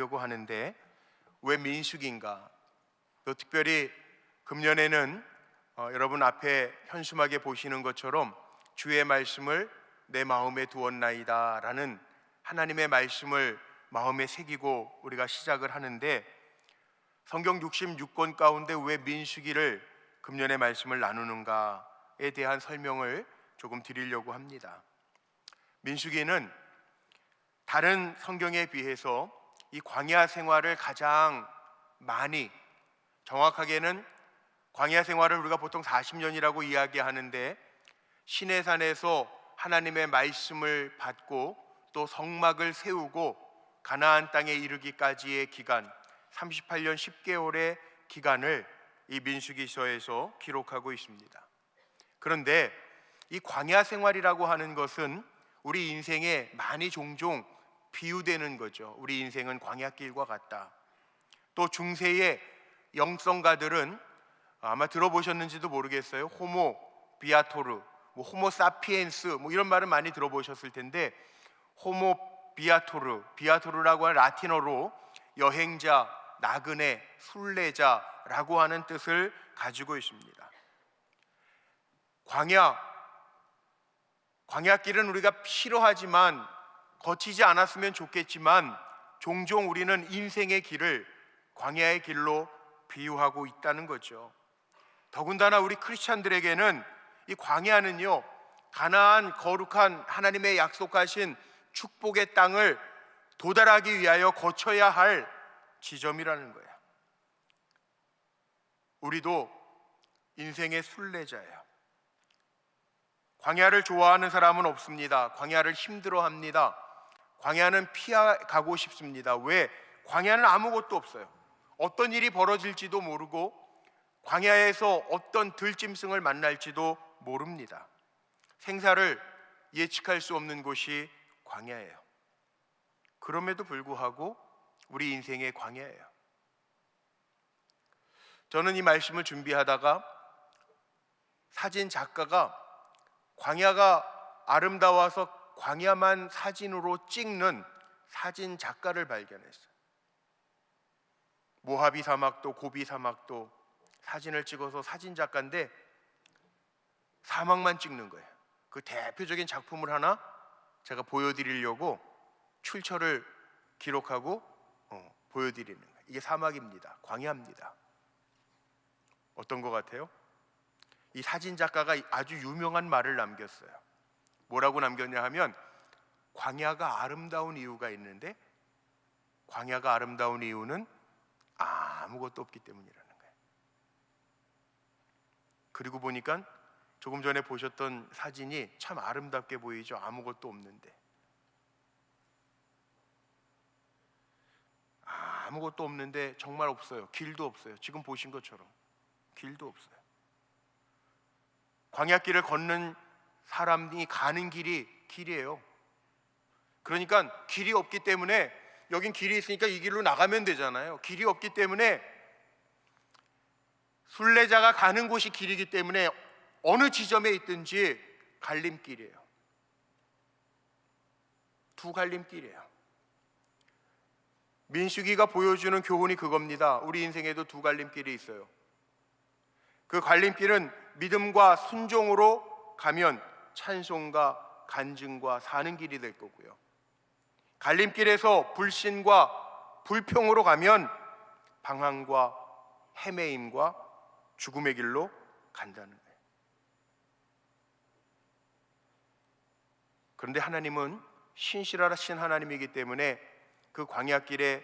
나누려고 하는데, 왜 민수기인가? 또 특별히 금년에는 여러분 앞에 현수막에 보시는 것처럼 주의 말씀을 내 마음에 두었나이다 라는 하나님의 말씀을 마음에 새기고 우리가 시작을 하는데, 성경 66권 가운데 왜 민수기를 금년의 말씀을 나누는가에 대한 설명을 조금 드리려고 합니다. 민수기는 다른 성경에 비해서 이 광야 생활을 가장 많이, 정확하게는 광야 생활을 우리가 보통 40년이라고 이야기하는데, 시내산에서 하나님의 말씀을 받고 또 성막을 세우고 가나안 땅에 이르기까지의 기간, 38년 10개월의 기간을 이 민수기서에서 기록하고 있습니다. 그런데 이 광야 생활이라고 하는 것은 우리 인생에 많이 종종 비유되는 거죠. 우리 인생은 광야길과 같다. 또 중세의 영성가들은 아마 들어보셨는지도 모르겠어요. 호모 비아토르, 호모 사피엔스 이런 말은 많이 들어보셨을 텐데, 호모 비아토르라고 하는 라틴어로 여행자, 나그네, 순례자라고 하는 뜻을 가지고 있습니다. 광야길은 우리가 싫어하지만, 거치지 않았으면 좋겠지만, 종종 우리는 인생의 길을 광야의 길로 비유하고 있다는 거죠. 더군다나 우리 크리스찬들에게는 이 광야는요, 가나안 거룩한 하나님의 약속하신 축복의 땅을 도달하기 위하여 거쳐야 할 지점이라는 거예요. 우리도 인생의 순례자예요. 광야를 좋아하는 사람은 없습니다. 광야를 힘들어합니다. 광야는 피하가고 싶습니다. 왜? 광야는 아무것도 없어요. 어떤 일이 벌어질지도 모르고, 광야에서 어떤 들짐승을 만날지도 모릅니다. 생사를 예측할 수 없는 곳이 광야예요. 그럼에도 불구하고 우리 인생의 광야예요. 저는 이 말씀을 준비하다가 사진 작가가 광야가 아름다워서 광야만 사진으로 찍는 사진 작가를 발견했어요. 모하비 사막도 고비 사막도 사진을 찍어서 사진 작가인데 사막만 찍는 거예요. 그 대표적인 작품을 하나 제가 보여드리려고 출처를 기록하고 보여드리는 거예요. 이게 사막입니다. 광야입니다. 어떤 것 같아요? 이 사진 작가가 아주 유명한 말을 남겼어요. 뭐라고 남겼냐 하면, 광야가 아름다운 이유가 있는데 광야가 아름다운 이유는 아무것도 없기 때문이라는 거예요. 그리고 보니까 조금 전에 보셨던 사진이 참 아름답게 보이죠. 아무것도 없는데. 아무것도 없는데 정말 없어요. 길도 없어요. 지금 보신 것처럼 길도 없어요. 광야길을 걷는 사람이 가는 길이에요. 그러니까 길이 없기 때문에, 여긴 길이 있으니까 이 길로 나가면 되잖아요. 길이 없기 때문에, 순례자가 가는 곳이 길이기 때문에 어느 지점에 있든지 갈림길이에요. 두 갈림길이에요. 민수기가 보여주는 교훈이 그겁니다. 우리 인생에도 두 갈림길이 있어요. 그 갈림길은 믿음과 순종으로 가면 찬송과 간증과 사는 길이 될 거고요, 갈림길에서 불신과 불평으로 가면 방황과 헤매임과 죽음의 길로 간다는 거예요. 그런데 하나님은 신실하신 하나님이기 때문에 그 광야길에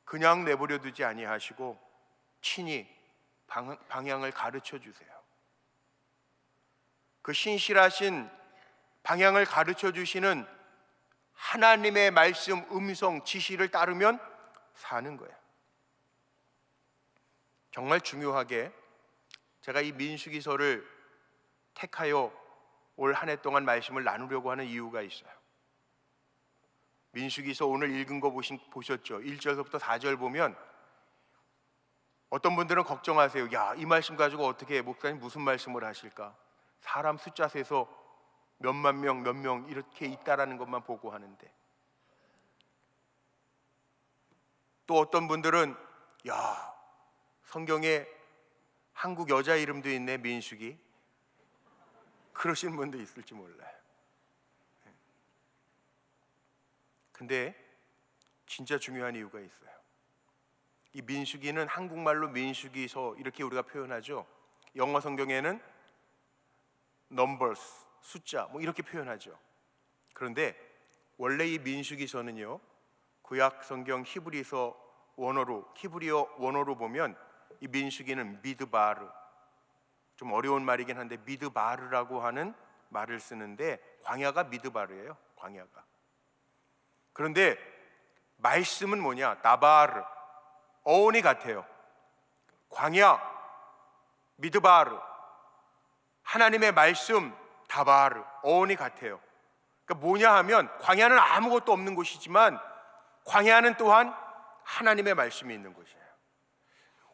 그냥 내버려 두지 아니하시고 친히 방향을 가르쳐 주세요. 그 신실하신 방향을 가르쳐 주시는 하나님의 말씀, 음성, 지시를 따르면 사는 거예요. 정말 중요하게 제가 이 민수기서를 택하여 올 한 해 동안 말씀을 나누려고 하는 이유가 있어요. 민수기서 오늘 읽은 거 보셨죠? 1절부터 4절 보면 어떤 분들은 걱정하세요. 이 말씀 가지고 어떻게 목사님 무슨 말씀을 하실까? 사람 숫자 세서 몇만 명, 몇 명 이렇게 있다라는 것만 보고 하는데, 또 어떤 분들은 야, 성경에 한국 여자 이름도 있네, 민숙이. 그러시는 분도 있을지 몰라요. 근데 진짜 중요한 이유가 있어요. 이 민수기는 한국말로 민수기서 이렇게 우리가 표현하죠. 영어 성경에는 numbers, 숫자 뭐 이렇게 표현하죠. 그런데 원래 이 민수기서는요, 구약 성경 히브리어 원어로 보면 이 민수기는 미드바르, 좀 어려운 말이긴 한데 미드바르라고 하는 말을 쓰는데, 광야가 미드바르예요. 광야가. 그런데 말씀은 뭐냐? 다바르, 어원이 같아요. 광야, 미드바르, 하나님의 말씀, 다바르, 어원이 같아요. 그러니까 뭐냐 하면 광야는 아무것도 없는 곳이지만 광야는 또한 하나님의 말씀이 있는 곳이에요.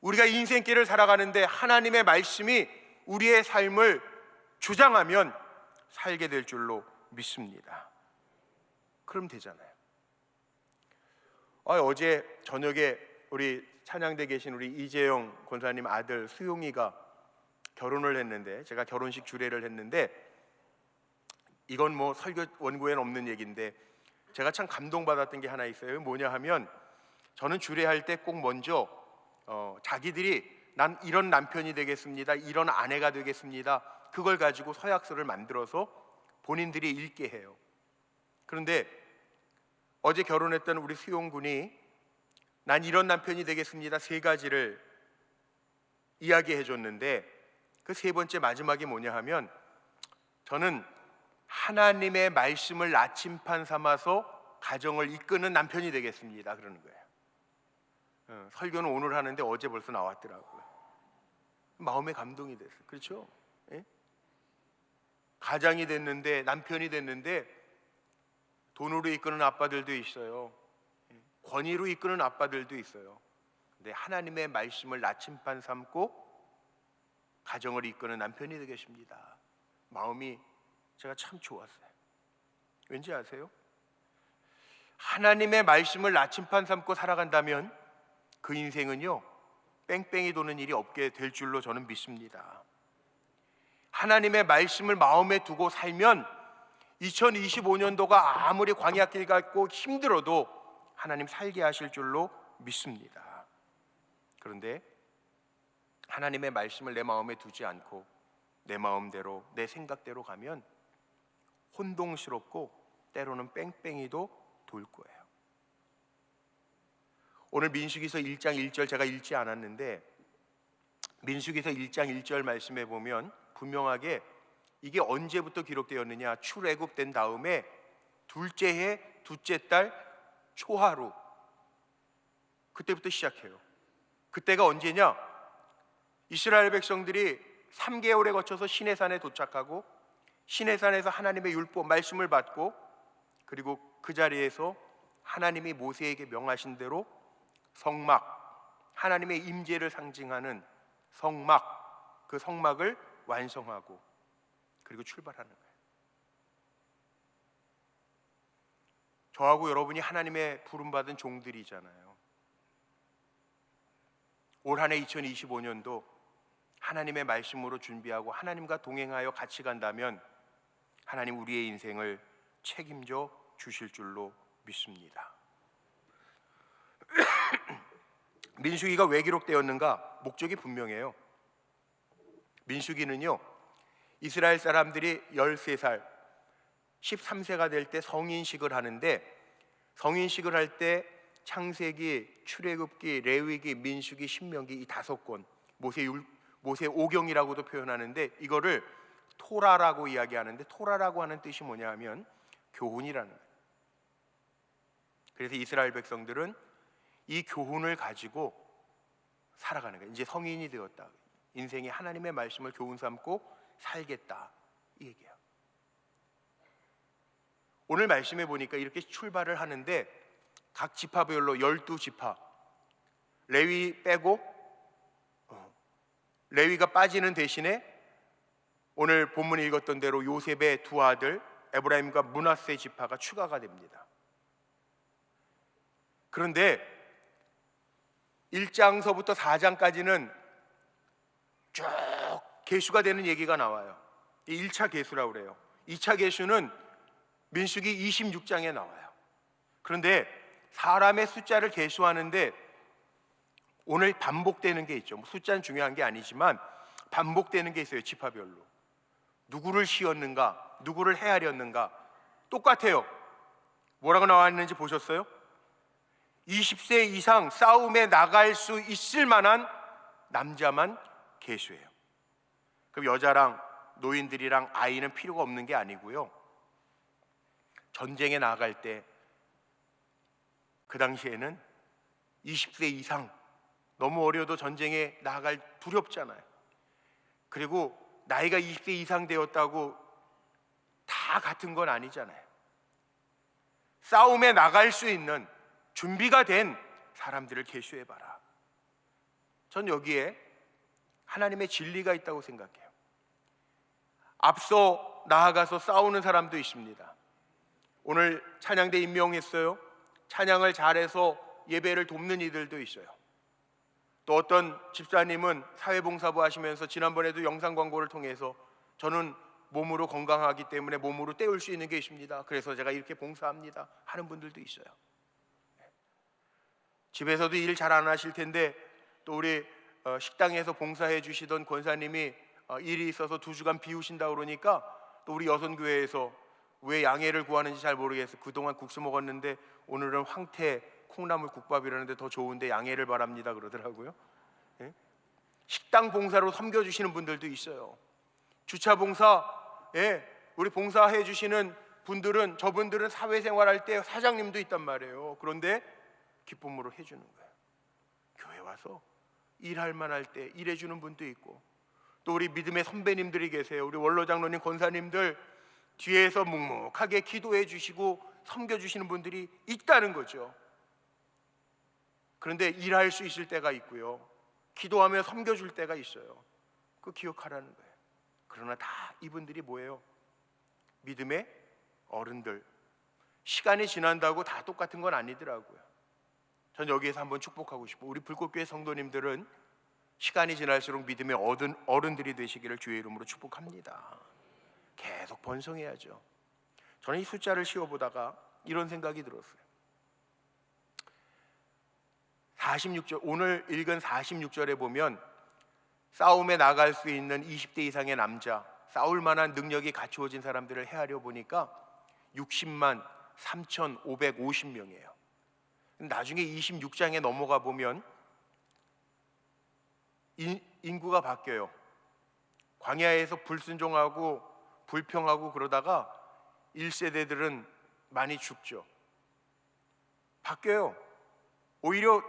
우리가 인생길을 살아가는데 하나님의 말씀이 우리의 삶을 주장하면 살게 될 줄로 믿습니다. 그럼 되잖아요. 어제 저녁에 우리 찬양대 계신 우리 이재영 권사님 아들 수용이가 결혼을 했는데, 제가 결혼식 주례를 했는데, 이건 뭐 설교 원고에는 없는 얘기인데 제가 참 감동받았던 게 하나 있어요. 뭐냐 하면, 저는 주례할 때 꼭 먼저 자기들이 난 이런 남편이 되겠습니다, 이런 아내가 되겠습니다, 그걸 가지고 서약서를 만들어서 본인들이 읽게 해요. 그런데 어제 결혼했던 우리 수용 군이 난 이런 남편이 되겠습니다 3가지를 이야기해 줬는데, 그 3번째 마지막이 뭐냐 하면, 저는 하나님의 말씀을 나침판 삼아서 가정을 이끄는 남편이 되겠습니다, 그러는 거예요. 설교는 오늘 하는데 어제 벌써 나왔더라고요. 마음에 감동이 됐어요. 그렇죠? 예? 가장이 됐는데, 남편이 됐는데 돈으로 이끄는 아빠들도 있어요. 권위로 이끄는 아빠들도 있어요. 근데 하나님의 말씀을 나침반 삼고 가정을 이끄는 남편이 되겠습니다. 마음이 제가 참 좋았어요. 왠지 아세요? 하나님의 말씀을 나침반 삼고 살아간다면 그 인생은요, 뺑뺑이 도는 일이 없게 될 줄로 저는 믿습니다. 하나님의 말씀을 마음에 두고 살면 2025년도가 아무리 광야길 같고 힘들어도 하나님 살게 하실 줄로 믿습니다. 그런데 하나님의 말씀을 내 마음에 두지 않고 내 마음대로, 내 생각대로 가면 혼동스럽고 때로는 뺑뺑이도 돌 거예요. 오늘 민수기서 1장 1절 제가 읽지 않았는데, 민수기서 1장 1절 말씀에 보면 분명하게 이게 언제부터 기록되었느냐, 출애굽된 다음에 둘째 해 둘째 달 초하루, 그때부터 시작해요. 그때가 언제냐? 이스라엘 백성들이 3개월에 거쳐서 시내산에 도착하고 시내산에서 하나님의 율법 말씀을 받고, 그리고 그 자리에서 하나님이 모세에게 명하신 대로 성막, 하나님의 임재를 상징하는 성막, 그 성막을 완성하고 그리고 출발하는 거예요. 저하고 여러분이 하나님의 부름받은 종들이잖아요. 올 한 해 2025년도 하나님의 말씀으로 준비하고 하나님과 동행하여 같이 간다면 하나님 우리의 인생을 책임져 주실 줄로 믿습니다. 민수기가 왜 기록되었는가? 목적이 분명해요. 민수기는요, 이스라엘 사람들이 13살, 13세가 될 때 성인식을 하는데, 성인식을 할 때 창세기, 출애굽기, 레위기, 민수기, 신명기 이 5권, 모세 오경이라고도 표현하는데, 이거를 토라라고 이야기하는데, 토라라고 하는 뜻이 뭐냐 하면 교훈이라는 거예요. 그래서 이스라엘 백성들은 이 교훈을 가지고 살아가는 거예요. 이제 성인이 되었다, 인생이 하나님의 말씀을 교훈 삼고 살겠다, 이 얘기예요. 오늘 말씀해 보니까 이렇게 출발을 하는데 각 지파별로 12지파, 레위 빼고 레위가 빠지는 대신에 오늘 본문 읽었던 대로 요셉의 2 아들 에브라임과 므낫세 지파가 추가가 됩니다. 그런데 1장서부터 4장까지는 쭉 계수가 되는 얘기가 나와요. 1차 계수라고 그래요. 2차 계수는 민수기 26장에 나와요. 그런데 사람의 숫자를 계수하는데 오늘 반복되는 게 있죠. 숫자는 중요한 게 아니지만 반복되는 게 있어요. 지파별로 누구를 씌웠는가, 누구를 헤아렸는가 똑같아요. 뭐라고 나와 있는지 보셨어요? 20세 이상 싸움에 나갈 수 있을 만한 남자만 계수해요. 그럼 여자랑 노인들이랑 아이는 필요가 없는 게 아니고요. 전쟁에 나갈 때 그 당시에는 20세 이상, 너무 어려도 전쟁에 나갈 두렵잖아요. 그리고 나이가 20세 이상 되었다고 다 같은 건 아니잖아요. 싸움에 나갈 수 있는 준비가 된 사람들을 계수해봐라. 전 여기에 하나님의 진리가 있다고 생각해요. 앞서 나아가서 싸우는 사람도 있습니다. 오늘 찬양대 임명했어요. 찬양을 잘해서 예배를 돕는 이들도 있어요. 또 어떤 집사님은 사회봉사부 하시면서 지난번에도 영상 광고를 통해서 저는 몸으로 건강하기 때문에 몸으로 때울 수 있는 게 있습니다. 그래서 제가 이렇게 봉사합니다 하는 분들도 있어요. 집에서도 일 잘 안 하실 텐데 또 우리 식당에서 봉사해 주시던 권사님이 일이 있어서 2주간 비우신다 그러니까 또 우리 여선교회에서 왜 양해를 구하는지 잘 모르겠어요. 그동안 국수 먹었는데 오늘은 황태 콩나물 국밥이라는데 더 좋은데 양해를 바랍니다 그러더라고요. 예? 식당 봉사로 섬겨주시는 분들도 있어요. 주차 봉사, 우리 봉사해 주시는 분들은, 저분들은 사회생활할 때 사장님도 있단 말이에요. 그런데 기쁨으로 해주는 거예요. 교회 와서 일할 만할 때 일해주는 분도 있고, 또 우리 믿음의 선배님들이 계세요. 우리 원로장로님, 권사님들 뒤에서 묵묵하게 기도해 주시고 섬겨주시는 분들이 있다는 거죠. 그런데 일할 수 있을 때가 있고요, 기도하며 섬겨줄 때가 있어요. 그거 기억하라는 거예요. 그러나 다 이분들이 뭐예요? 믿음의 어른들. 시간이 지난다고 다 똑같은 건 아니더라고요. 전 여기에서 한번 축복하고 싶어요. 우리 불꽃교회 성도님들은 시간이 지날수록 믿음의 어른들이 되시기를 주의 이름으로 축복합니다. 계속 번성해야죠. 저는 이 숫자를 씌워보다가 이런 생각이 들었어요. 46절, 오늘 읽은 46절에 보면 싸움에 나갈 수 있는 20대 이상의 남자, 싸울 만한 능력이 갖추어진 사람들을 헤아려 보니까 60만 3,550명이에요. 나중에 26장에 넘어가 보면 인구가 바뀌어요. 광야에서 불순종하고 불평하고 그러다가 1세대들은 많이 죽죠. 바뀌어요. 오히려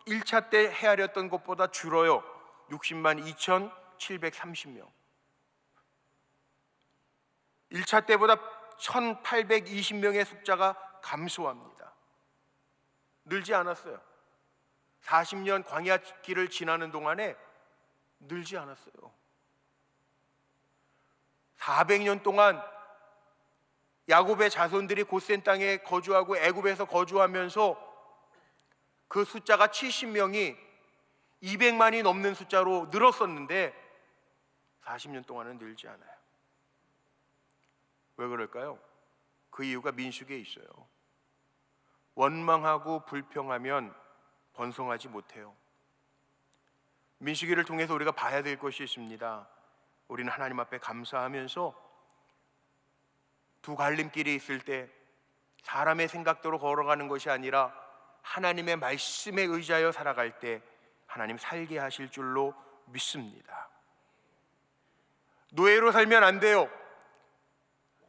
1차 때 헤아렸던 것보다 줄어요. 60만 2,730명. 1차 때보다 1,820명의 숫자가 감소합니다. 늘지 않았어요. 40년 광야길을 지나는 동안에 늘지 않았어요. 400년 동안 야곱의 자손들이 고센 땅에 거주하고 애굽에서 거주하면서 그 숫자가 70명이 200만이 넘는 숫자로 늘었었는데 40년 동안은 늘지 않아요. 왜 그럴까요? 그 이유가 민수기에 있어요. 원망하고 불평하면 번성하지 못해요. 민수기를 통해서 우리가 봐야 될 것이 있습니다. 우리는 하나님 앞에 감사하면서 두 갈림길이 있을 때 사람의 생각대로 걸어가는 것이 아니라 하나님의 말씀에 의지하여 살아갈 때 하나님 살게 하실 줄로 믿습니다. 노예로 살면 안 돼요.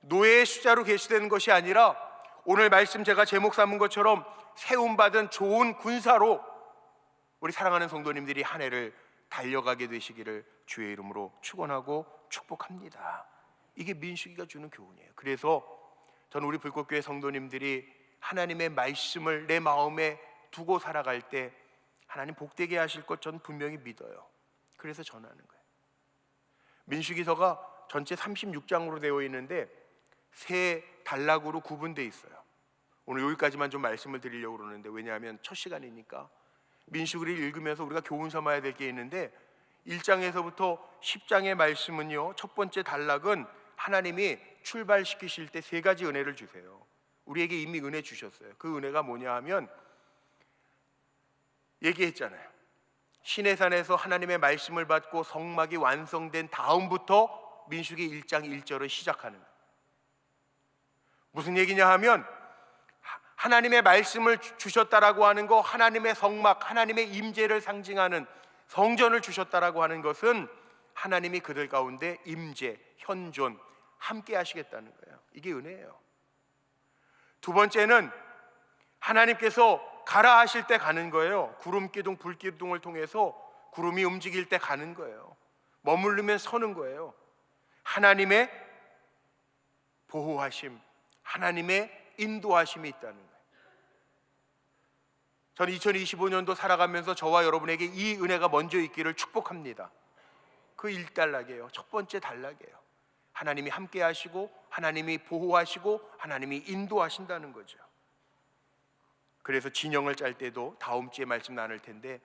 노예의 수자로 계시되는 것이 아니라 오늘 말씀 제가 제목 삼은 것처럼 세움받은 좋은 군사로 우리 사랑하는 성도님들이 한 해를 달려가게 되시기를 주의 이름으로 축원하고 축복합니다. 이게 민수기가 주는 교훈이에요. 그래서 저는 우리 불꽃교회 성도님들이 하나님의 말씀을 내 마음에 두고 살아갈 때 하나님 복되게 하실 것 전 분명히 믿어요. 그래서 전하는 거예요. 민수기서가 전체 36장으로 되어 있는데 세 단락으로 구분되어 있어요. 오늘 여기까지만 좀 말씀을 드리려고 그러는데 왜냐하면 첫 시간이니까 민수기를 읽으면서 우리가 교훈 삼아야 될 게 있는데 1장에서부터 10장의 말씀은요, 첫 번째 단락은 하나님이 출발시키실 때 세 가지 은혜를 주세요. 우리에게 이미 은혜 주셨어요. 그 은혜가 뭐냐 하면 얘기했잖아요. 시내산에서 하나님의 말씀을 받고 성막이 완성된 다음부터 민수기 1장 1절을 시작하는 거예요. 무슨 얘기냐 하면 하나님의 말씀을 주셨다라고 하는 거, 하나님의 성막, 하나님의 임재를 상징하는 성전을 주셨다라고 하는 것은 하나님이 그들 가운데 임재, 현존, 함께 하시겠다는 거예요. 이게 은혜예요. 두 번째는 하나님께서 가라 하실 때 가는 거예요. 구름 기둥, 불 기둥을 통해서 구름이 움직일 때 가는 거예요. 머무르면 서는 거예요. 하나님의 보호하심, 하나님의 인도하심이 있다는 거예요. 저는 2025년도 살아가면서 저와 여러분에게 이 은혜가 먼저 있기를 축복합니다. 그 1단락이에요. 첫 번째 단락이에요. 하나님이 함께 하시고 하나님이 보호하시고 하나님이 인도하신다는 거죠. 그래서 진영을 짤 때도 다음 주에 말씀 나눌 텐데,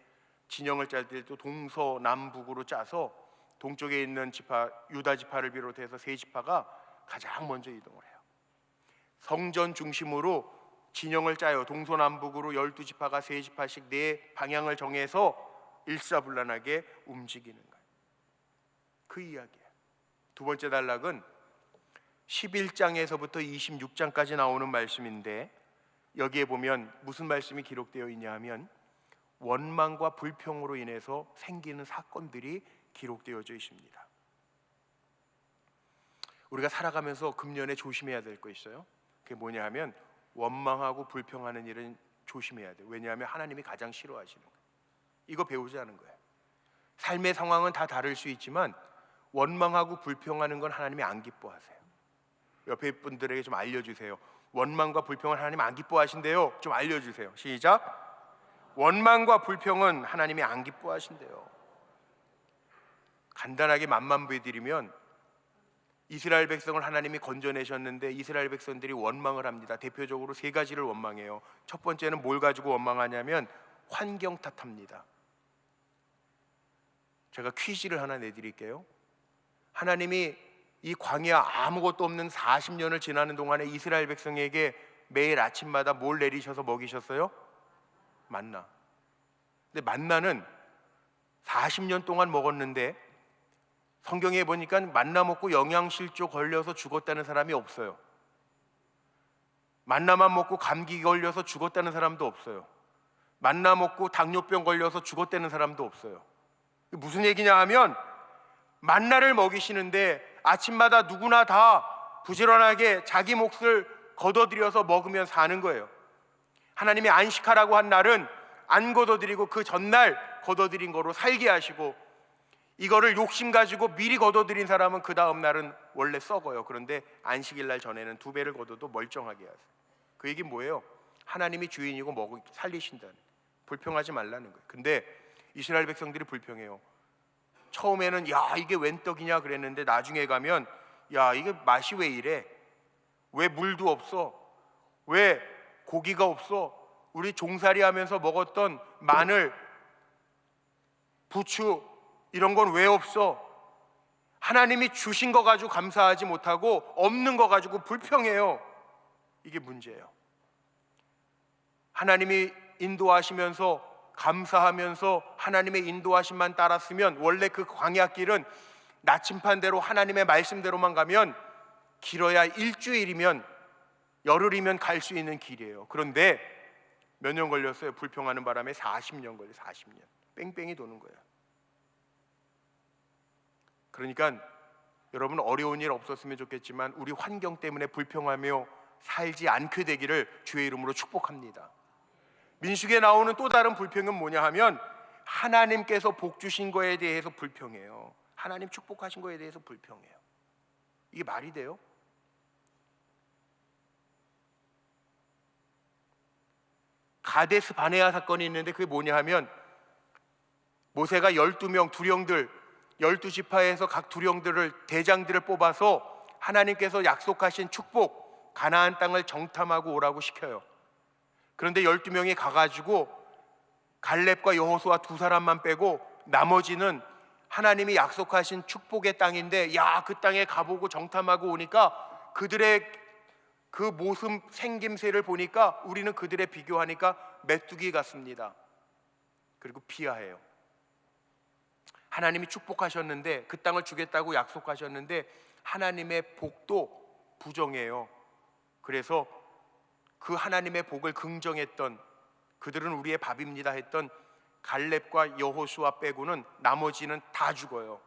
진영을 짤 때도 동서남북으로 짜서 동쪽에 있는 지파, 유다 지파를 비롯해서 세 지파가 가장 먼저 이동을 해요. 성전 중심으로 진영을 짜요. 동서남북으로 12지파가 세 지파씩 네 방향을 정해서 일사불란하게 움직이는 거예요. 그 이야기예요. 두 번째 단락은 11장에서부터 26장까지 나오는 말씀인데, 여기에 보면 무슨 말씀이 기록되어 있냐 하면 원망과 불평으로 인해서 생기는 사건들이 기록되어져 있습니다. 우리가 살아가면서 금년에 조심해야 될 거 있어요. 그게 뭐냐 하면 원망하고 불평하는 일은 조심해야 돼요. 왜냐하면 하나님이 가장 싫어하시는 거예요. 이거 배우자는 거예요. 삶의 상황은 다 다를 수 있지만 원망하고 불평하는 건 하나님이 안 기뻐하세요. 옆에 분들에게 좀 알려주세요. 원망과 불평은 하나님 안 기뻐하신대요. 좀 알려주세요. 시작. 원망과 불평은 하나님이 안 기뻐하신대요. 간단하게 맛만 보여드리면, 이스라엘 백성을 하나님이 건져내셨는데 이스라엘 백성들이 원망을 합니다. 대표적으로 세 가지를 원망해요. 첫 번째는 뭘 가지고 원망하냐면 환경 탓합니다. 제가 퀴즈를 하나 내드릴게요. 하나님이 이 광야 아무것도 없는 40년을 지나는 동안에 이스라엘 백성에게 매일 아침마다 뭘 내리셔서 먹이셨어요? 만나. 근데 만나는 40년 동안 먹었는데 성경에 보니까 만나 먹고 영양실조 걸려서 죽었다는 사람이 없어요. 만나만 먹고 감기 걸려서 죽었다는 사람도 없어요. 만나 먹고 당뇨병 걸려서 죽었다는 사람도 없어요. 무슨 얘기냐 하면 만나를 먹이시는데 아침마다 누구나 다 부지런하게 자기 몫을 걷어들여서 먹으면 사는 거예요. 하나님이 안식하라고 한 날은 안 걷어들이고 그 전날 걷어들인 거로 살게 하시고, 이거를 욕심 가지고 미리 걷어들인 사람은 그 다음 날은 원래 썩어요. 그런데 안식일 날 전에는 2배를 걷어도 멀쩡하게 하세요. 그 얘기 뭐예요? 하나님이 주인이고 먹고 살리신다는, 불평하지 말라는 거예요. 근데 이스라엘 백성들이 불평해요. 처음에는 야 이게 웬 떡이냐 그랬는데 나중에 가면 야 이게 맛이 왜 이래? 왜 물도 없어? 왜 고기가 없어? 우리 종살이 하면서 먹었던 마늘, 부추 이런 건 왜 없어? 하나님이 주신 거 가지고 감사하지 못하고 없는 거 가지고 불평해요. 이게 문제예요. 하나님이 인도하시면서 감사하면서 하나님의 인도하심만 따랐으면, 원래 그 광야길은 나침판대로 하나님의 말씀대로만 가면 길어야 일주일이면 열흘이면 갈 수 있는 길이에요. 그런데 몇 년 걸렸어요? 불평하는 바람에 40년 걸려요. 40년 뺑뺑이 도는 거예요. 그러니까 여러분 어려운 일 없었으면 좋겠지만 우리 환경 때문에 불평하며 살지 않게 되기를 주의 이름으로 축복합니다. 민수기에 나오는 또 다른 불평은 뭐냐 하면 하나님께서 복 주신 거에 대해서 불평해요. 하나님 축복하신 거에 대해서 불평해요. 이게 말이 돼요? 가데스 바네아 사건이 있는데 그게 뭐냐 하면 모세가 12명 두령들 12지파에서 각 두령들을 대장들을 뽑아서 하나님께서 약속하신 축복 가나안 땅을 정탐하고 오라고 시켜요. 그런데 12명이 가가지고 갈렙과 여호수아 두 사람만 빼고 나머지는 하나님이 약속하신 축복의 땅인데, 야, 그 땅에 가보고 정탐하고 오니까 그들의 그 모습 생김새를 보니까 우리는 그들에 비교하니까 메뚜기 같습니다. 그리고 비하해요. 하나님이 축복하셨는데, 그 땅을 주겠다고 약속하셨는데 하나님의 복도 부정해요. 그래서 그 하나님의 복을 긍정했던, 그들은 우리의 밥입니다 했던 갈렙과 여호수아 빼고는 나머지는 다 죽어요.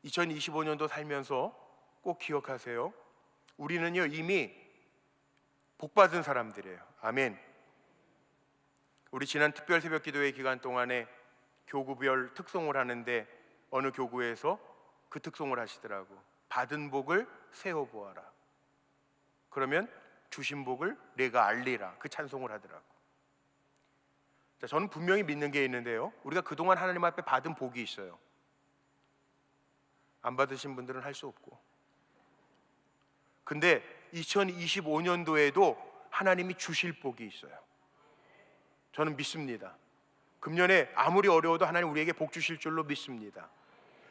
2025년도 살면서 꼭 기억하세요. 우리는요 이미 복받은 사람들이에요. 아멘. 우리 지난 특별 새벽 기도회 기간 동안에 교구별 특송을 하는데 어느 교구에서 그 특송을 하시더라고. 받은 복을 세어보아라. 그러면 주신 복을 내가 알리라. 그 찬송을 하더라고. 자, 저는 분명히 믿는 게 있는데요, 우리가 그동안 하나님 앞에 받은 복이 있어요. 안 받으신 분들은 할 수 없고. 근데 2025년도에도 하나님이 주실 복이 있어요. 저는 믿습니다. 금년에 아무리 어려워도 하나님 우리에게 복 주실 줄로 믿습니다.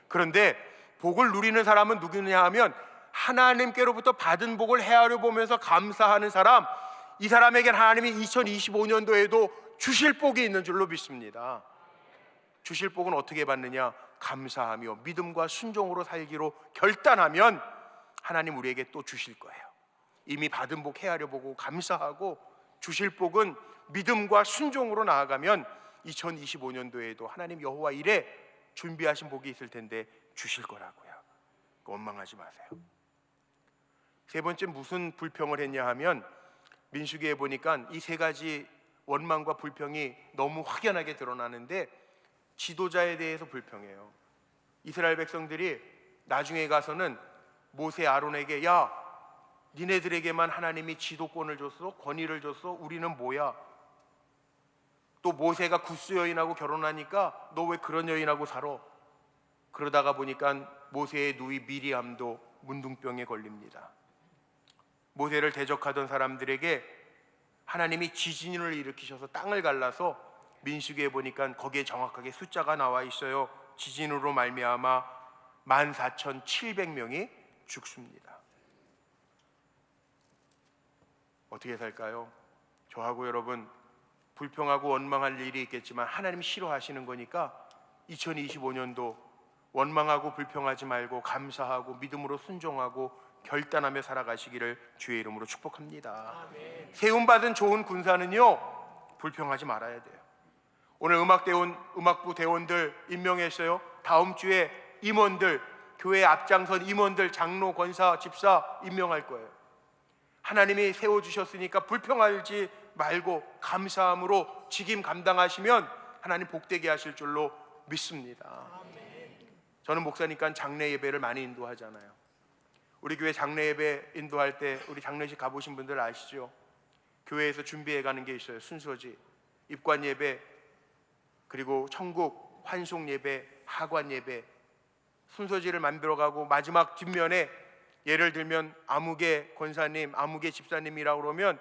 그런데 복을 누리는 사람은 누구냐 하면 하나님께로부터 받은 복을 헤아려 보면서 감사하는 사람, 이 사람에겐 하나님이 2025년도에도 주실 복이 있는 줄로 믿습니다. 주실 복은 어떻게 받느냐? 감사하며 믿음과 순종으로 살기로 결단하면 하나님 우리에게 또 주실 거예요. 이미 받은 복 헤아려 보고 감사하고, 주실 복은 믿음과 순종으로 나아가면 2025년도에도 하나님 여호와 일에 준비하신 복이 있을 텐데 주실 거라고요. 원망하지 마세요. 세 번째 무슨 불평을 했냐 하면, 민수기에 보니까 이 세 가지 원망과 불평이 너무 확연하게 드러나는데 지도자에 대해서 불평해요. 이스라엘 백성들이 나중에 가서는 모세 아론에게, 야, 니네들에게만 하나님이 지도권을 줬어? 권위를 줬어? 우리는 뭐야? 또 모세가 구스 여인하고 결혼하니까 너 왜 그런 여인하고 살아? 그러다가 보니까 모세의 누이 미리암도 문둥병에 걸립니다. 모세를 대적하던 사람들에게 하나님이 지진을 일으키셔서 땅을 갈라서, 민수기에 보니까 거기에 정확하게 숫자가 나와 있어요. 지진으로 말미암아 14,700명이 죽습니다. 어떻게 살까요? 저하고 여러분 불평하고 원망할 일이 있겠지만 하나님이 싫어하시는 거니까 2025년도 원망하고 불평하지 말고 감사하고 믿음으로 순종하고 결단하며 살아가시기를 주의 이름으로 축복합니다. 아멘. 세움받은 좋은 군사는요 불평하지 말아야 돼요. 오늘 음악부 대원들 임명했어요. 다음 주에 임원들, 교회 앞장선 임원들, 장로, 권사, 집사 임명할 거예요. 하나님이 세워주셨으니까 불평하지 말고 감사함으로 직임 감당하시면 하나님 복되게 하실 줄로 믿습니다. 저는 목사니까 장례 예배를 많이 인도하잖아요. 우리 교회 장례 예배 인도할 때 우리 장례식 가보신 분들 아시죠? 교회에서 준비해 가는 게 있어요. 순서지, 입관 예배, 그리고 천국 환송 예배, 하관 예배, 순서지를 만들어가고 마지막 뒷면에 예를 들면 아무개 권사님, 아무개 집사님이라고 그러면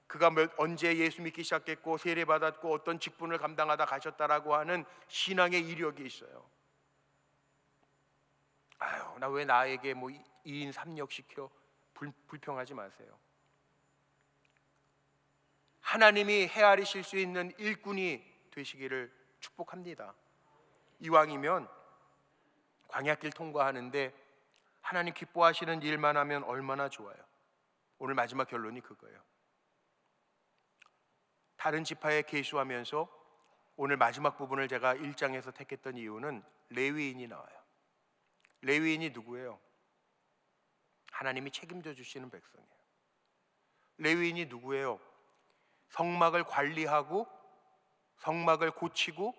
그가 언제 예수 믿기 시작했고 세례 받았고 어떤 직분을 감당하다 가셨다라고 하는 신앙의 이력이 있어요. 아유, 나 왜 나에게 뭐 2인 3역 시켜? 불평하지 마세요. 하나님이 헤아리실 수 있는 일꾼이 되시기를 축복합니다. 이왕이면 광야길 통과하는데 하나님 기뻐하시는 일만 하면 얼마나 좋아요. 오늘 마지막 결론이 그거예요. 다른 지파에 계수하면서 오늘 마지막 부분을 제가 1장에서 택했던 이유는 레위인이 나와요. 레위인이 누구예요? 하나님이 책임져 주시는 백성이에요. 레위인이 누구예요? 성막을 관리하고 성막을 고치고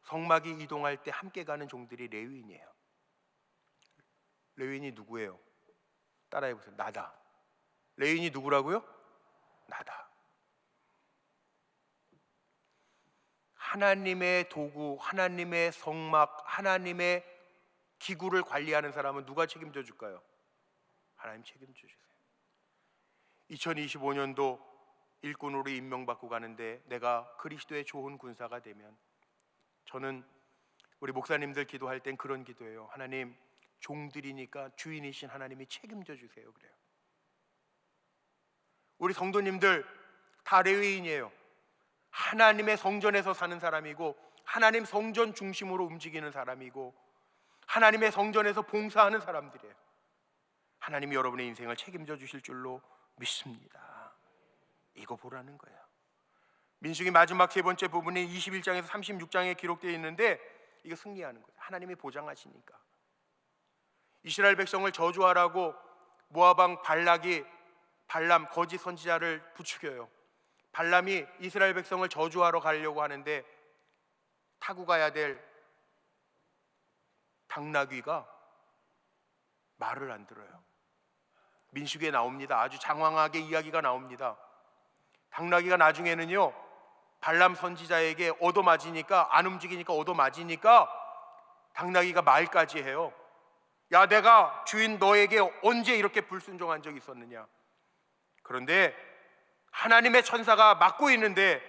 성막이 이동할 때 함께 가는 종들이 레위인이에요. 레위인이 누구예요? 따라해 보세요. 나다. 레위인이 누구라고요? 나다. 하나님의 도구, 하나님의 성막, 하나님의 기구를 관리하는 사람은 누가 책임져 줄까요? 하나님 책임져 주세요. 2025년도 일꾼으로 임명받고 가는데 내가 그리스도의 좋은 군사가 되면, 저는 우리 목사님들 기도할 땐 그런 기도예요. 하나님, 종들이니까 주인이신 하나님이 책임져 주세요. 그래요. 우리 성도님들 다 레위인이에요. 하나님의 성전에서 사는 사람이고, 하나님 성전 중심으로 움직이는 사람이고, 하나님의 성전에서 봉사하는 사람들이에요. 하나님이 여러분의 인생을 책임져 주실 줄로 믿습니다. 이거 보라는 거예요. 민수기 마지막 세 번째 부분이 21장에서 36장에 기록되어 있는데, 이거 승리하는 거예요. 하나님이 보장하시니까. 이스라엘 백성을 저주하라고 모압 왕 발람 거짓 선지자를 부추겨요. 발람이 이스라엘 백성을 저주하러 가려고 하는데 타고 가야 될 당나귀가 말을 안 들어요. 민수기에 나옵니다. 아주 장황하게 이야기가 나옵니다. 당나귀가 나중에는요, 발람 선지자에게 얻어맞으니까, 안 움직이니까 얻어맞으니까 당나귀가 말까지 해요. 야, 내가 주인 너에게 언제 이렇게 불순종한 적이 있었느냐. 그런데 하나님의 천사가 막고 있는데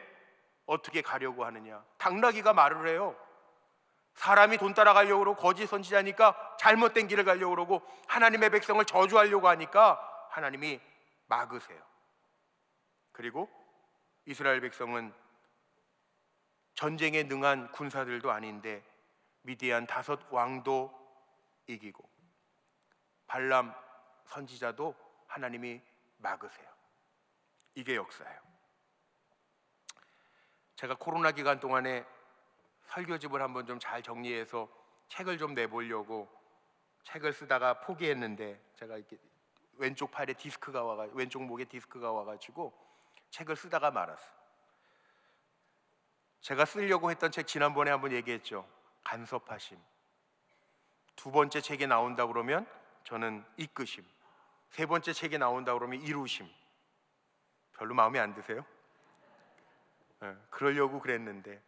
어떻게 가려고 하느냐. 당나귀가 말을 해요. 사람이 돈 따라가려고 그러고 거짓 선지자니까 잘못된 길을 가려고 그러고 하나님의 백성을 저주하려고 하니까 하나님이 막으세요. 그리고 이스라엘 백성은 전쟁에 능한 군사들도 아닌데 미디안 5 왕도 이기고 발람 선지자도 하나님이 막으세요. 이게 역사예요. 제가 코로나 기간 동안에 설교집을 한번 좀 잘 정리해서 책을 좀 내보려고 책을 쓰다가 포기했는데, 제가 이렇게 왼쪽 팔에 디스크가 와가지고, 왼쪽 목에 디스크가 와가지고 책을 쓰다가 말았어요. 제가 쓰려고 했던 책 지난번에 한번 얘기했죠. 간섭하심. 2번째 책에 나온다 그러면 저는 이끄심, 3번째 책에 나온다 그러면 이루심. 별로 마음에 안 드세요? 그러려고 그랬는데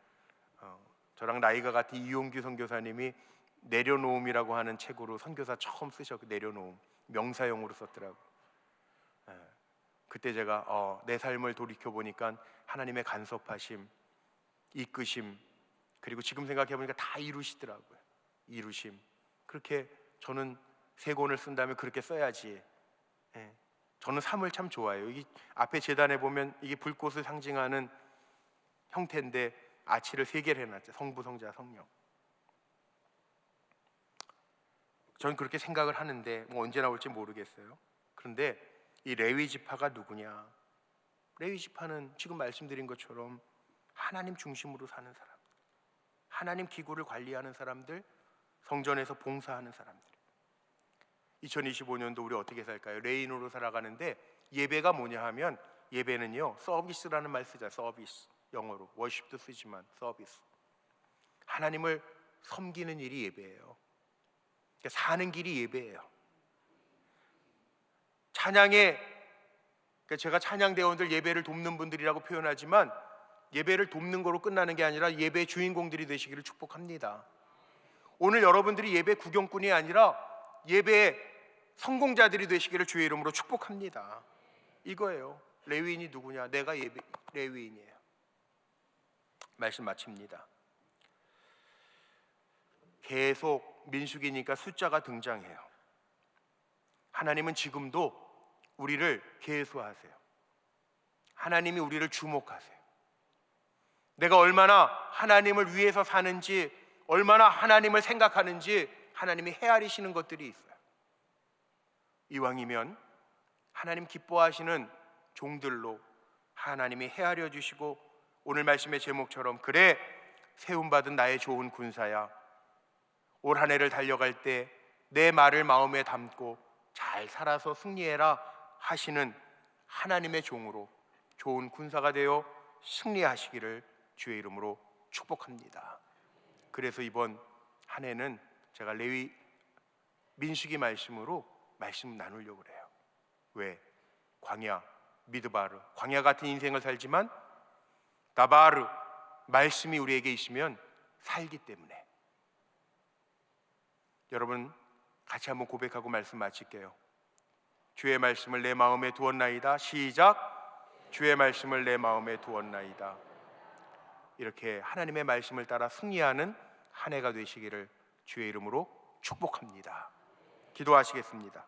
저랑 나이가 같은 이용규 선교사님이 내려놓음이라고 하는 책으로 선교사 처음 쓰셨고, 내려놓음 명사용으로 썼더라고요. 그때 제가 내 삶을 돌이켜보니까 하나님의 간섭하심, 이끄심, 그리고 지금 생각해보니까 다 이루시더라고요. 이루심. 그렇게 저는 3권을 쓴다면 그렇게 써야지. 저는 삶을 참 좋아해요. 이 앞에 제단에 보면 이게 불꽃을 상징하는 형태인데 아치를 3개를 해놨죠. 성부, 성자, 성령. 저는 그렇게 생각을 하는데 언제 나올지 모르겠어요. 그런데 이 레위 지파가 누구냐? 레위 지파는 지금 말씀드린 것처럼 하나님 중심으로 사는 사람, 하나님 기구를 관리하는 사람들, 성전에서 봉사하는 사람들. 2025년도 우리 어떻게 살까요? 레인으로 살아가는데 예배가 뭐냐 하면, 예배는요, 서비스라는 말 쓰자. 서비스. 영어로 워십도 쓰지만 서비스. 하나님을 섬기는 일이 예배예요. 그러니까 사는 길이 예배예요. 찬양에, 그러니까 제가 찬양대원들 예배를 돕는 분들이라고 표현하지만 예배를 돕는 거로 끝나는 게 아니라 예배의 주인공들이 되시기를 축복합니다. 오늘 여러분들이 예배 구경꾼이 아니라 예배의 성공자들이 되시기를 주의 이름으로 축복합니다. 이거예요. 레위인이 누구냐? 내가 레위인이에요. 말씀 마칩니다. 계속 민수기니까 숫자가 등장해요. 하나님은 지금도 우리를 계수하세요. 하나님이 우리를 주목하세요. 내가 얼마나 하나님을 위해서 사는지, 얼마나 하나님을 생각하는지 하나님이 헤아리시는 것들이 있어요. 이왕이면 하나님 기뻐하시는 종들로 하나님이 헤아려 주시고, 오늘 말씀의 제목처럼 그래 세움받은 나의 좋은 군사야, 올 한 해를 달려갈 때 내 말을 마음에 담고 잘 살아서 승리해라 하시는 하나님의 종으로 좋은 군사가 되어 승리하시기를 주의 이름으로 축복합니다. 그래서 이번 한 해는 제가 레위 민수기 말씀으로 말씀 나누려고 그래요. 왜? 광야, 미드바르, 광야 같은 인생을 살지만 다바르, 말씀이 우리에게 있으면 살기 때문에. 여러분 같이 한번 고백하고 말씀 마칠게요. 주의 말씀을 내 마음에 두었나이다. 시작. 주의 말씀을 내 마음에 두었나이다. 이렇게 하나님의 말씀을 따라 승리하는 한 해가 되시기를 주의 이름으로 축복합니다. 기도하시겠습니다.